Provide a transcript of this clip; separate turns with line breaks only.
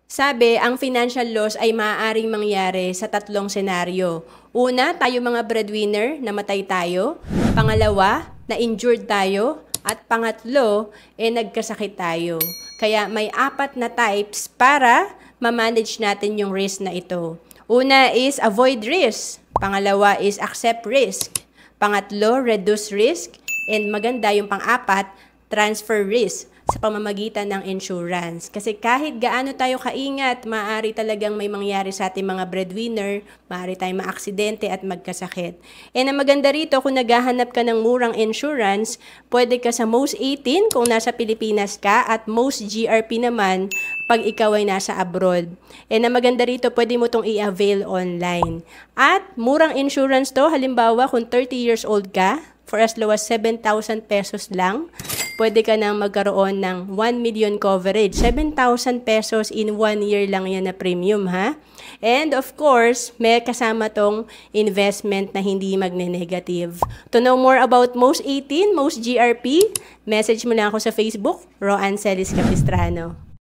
Sabi, ang financial loss ay maaaring mangyari sa tatlong senaryo. Una, tayo mga breadwinner, namatay tayo. Pangalawa, na-injured tayo. At pangatlo, nagkasakit tayo. Kaya may apat na types para ma-manage natin yung risk na ito. Una is avoid risk. Pangalawa is accept risk. Pangatlo, reduce risk. And maganda yung pang-apat, transfer risk sa pamamagitan ng insurance. Kasi kahit gaano tayo kaingat, maaari talagang may mangyari sa ating mga breadwinner, maaari tayong maaksidente at magkasakit. And ang maganda rito, kung naghahanap ka ng murang insurance, pwede ka sa Most 18 kung nasa Pilipinas ka at Most GRP naman pag ikaw ay nasa abroad. And ang maganda rito, pwede mo itong i-avail online. At murang insurance to, halimbawa kung 30 years old ka, for as low as 7,000 pesos lang, pwede ka nang magkaroon ng 1 million coverage. 7,000 pesos in 1 year lang yan na premium, ha? And of course, may kasama tong investment na hindi magne-negative. To know more about Most 18, Most GRP, message mo lang ako sa Facebook, Roanne Celis Capistrano.